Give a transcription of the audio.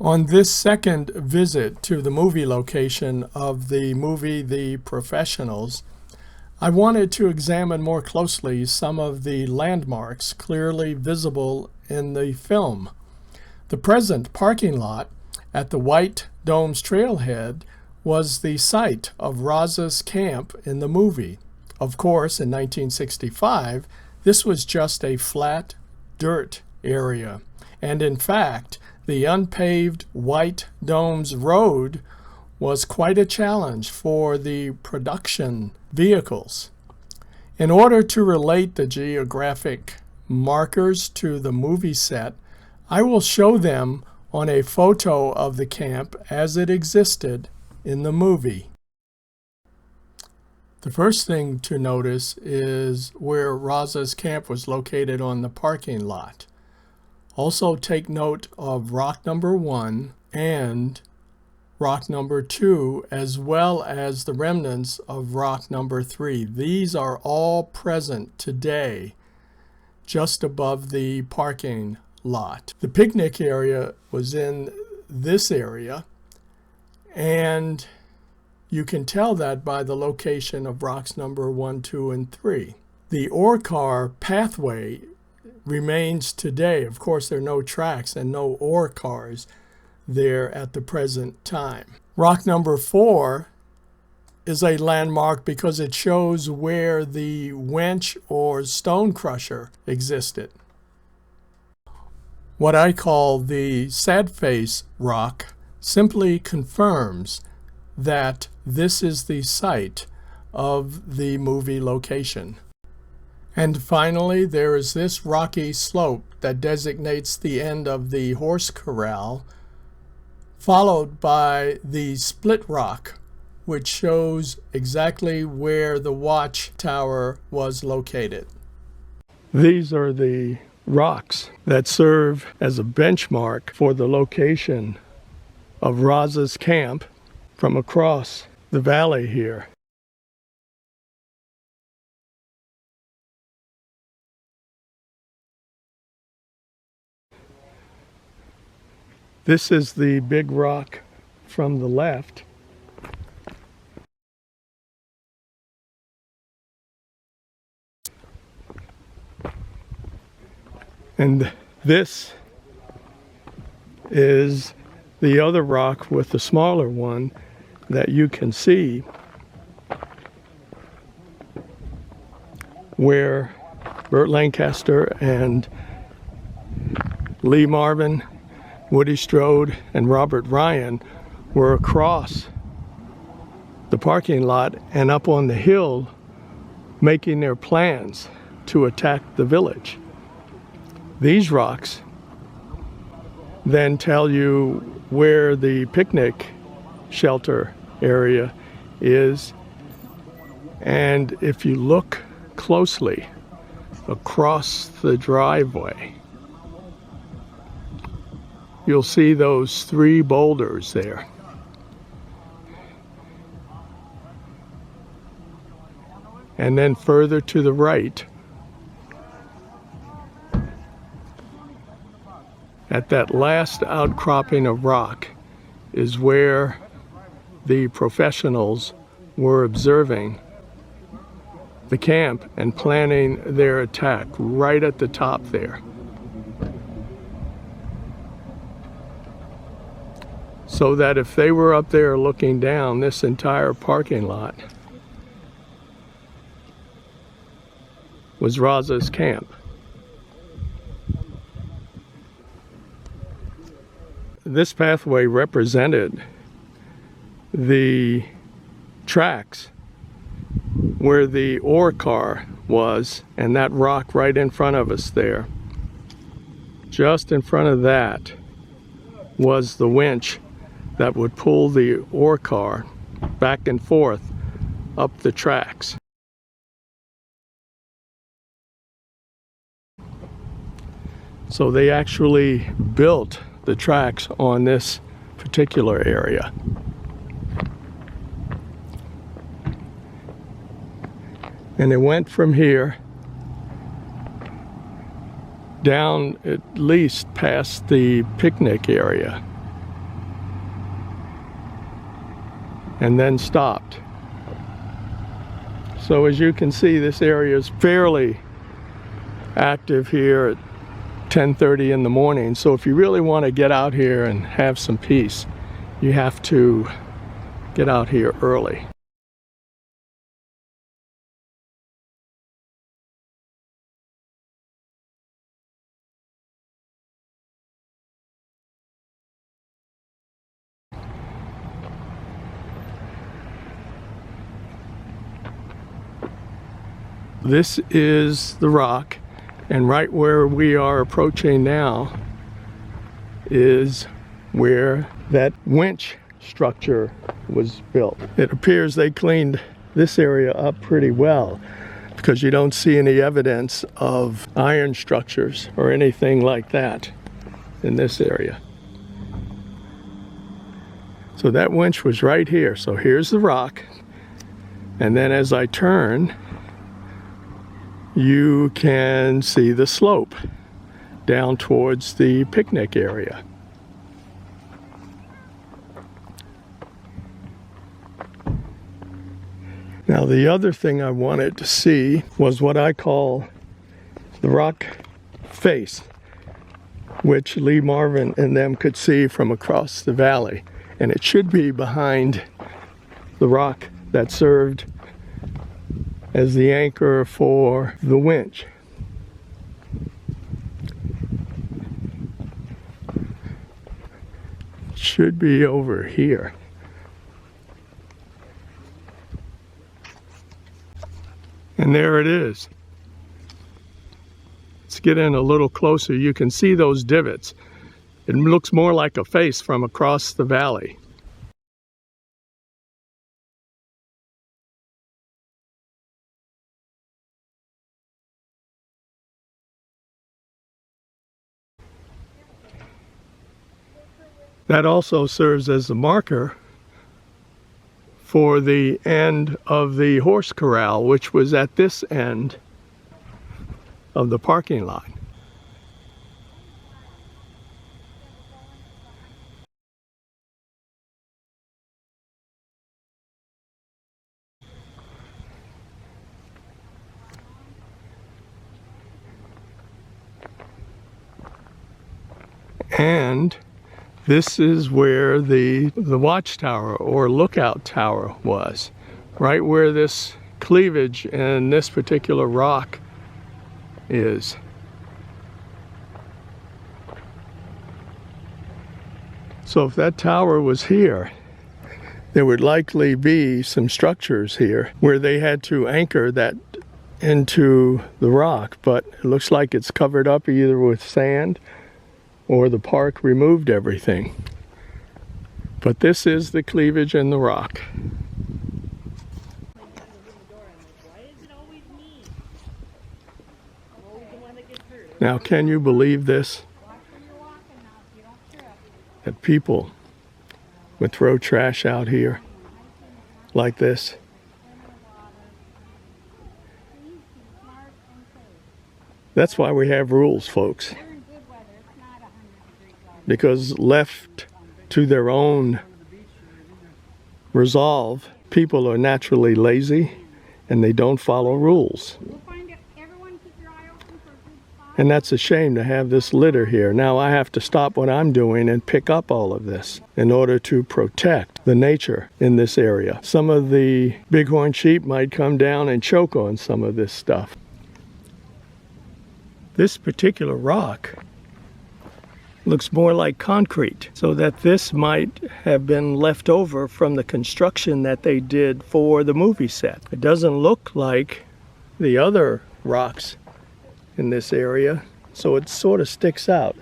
On this second visit to the movie location of the movie The Professionals, I wanted to examine more closely some of the landmarks clearly visible in the film. The present parking lot at the White Dome's trailhead was the site of Raza's camp in the movie. Of course, in 1965, this was just a flat dirt area, and in fact, the unpaved White Dome's road was quite a challenge for the production vehicles. In order to relate the geographic markers to the movie set, I will show them on a photo of the camp as it existed in the movie. The first thing to notice is where Raza's camp was located on the parking lot. Also take note of rock number 1 and rock number 2, as well as the remnants of rock number 3. These are all present today just above the parking lot. The picnic area was in this area, and you can tell that by the location of rocks number 1, 2, and 3. The ore car pathway remains today. Of course, there are no tracks and no ore cars there at the present time. Rock number 4 is a landmark because it shows where the winch or stone crusher existed. What I call the sad face rock simply confirms that this is the site of the movie location. And finally, there is this rocky slope that designates the end of the horse corral, followed by the split rock, which shows exactly where the Watchtower was located. These are the rocks that serve as a benchmark for the location of Raza's camp from across the valley here. This is the big rock from the left. And this is the other rock with the smaller one that you can see where Burt Lancaster and Lee Marvin, Woody Strode, and Robert Ryan were across the parking lot and up on the hill making their plans to attack the village. These rocks then tell you where the picnic shelter area is, and if you look closely across the driveway, you'll see those 3 boulders there. And then further to the right, at that last outcropping of rock, is where the professionals were observing the camp and planning their attack, right at the top there. So that if they were up there looking down, this entire parking lot was Raza's camp. This pathway represented the tracks where the ore car was, and that rock right in front of us there. Just in front of that was the winch that would pull the ore car back and forth up the tracks. So they actually built the tracks on this particular area. And it went from here down at least past the picnic area and then stopped. So as you can see, this area is fairly active here at 10:30 in the morning. So if you really want to get out here and have some peace, you have to get out here early. This is the rock, and right where we are approaching now is where that winch structure was built. It appears they cleaned this area up pretty well, because you don't see any evidence of iron structures or anything like that in this area. So that winch was right here. So here's the rock, and then as I turn, you can see the slope down towards the picnic area. Now the other thing I wanted to see was what I call the rock face, which Lee Marvin and them could see from across the valley. And it should be behind the rock that served as the anchor for the winch. Should be over here. And there it is. Let's get in a little closer. You can see those divots. It looks more like a face from across the valley. That also serves as the marker for the end of the horse corral, which was at this end of the parking lot. And this is where the Watchtower or lookout tower was, right where this cleavage and this particular rock is. So if that tower was here, there would likely be some structures here where they had to anchor that into the rock, but it looks like it's covered up either with sand or the park removed everything. But this is the cleavage in the rock. Now, can you believe this? That people would throw trash out here like this. That's why we have rules, folks. Because left to their own resolve, people are naturally lazy and they don't follow rules. And that's a shame to have this litter here. Now I have to stop what I'm doing and pick up all of this in order to protect the nature in this area. Some of the bighorn sheep might come down and choke on some of this stuff. This particular rock looks more like concrete, so that this might have been left over from the construction that they did for the movie set. It doesn't look like the other rocks in this area, so it sort of sticks out.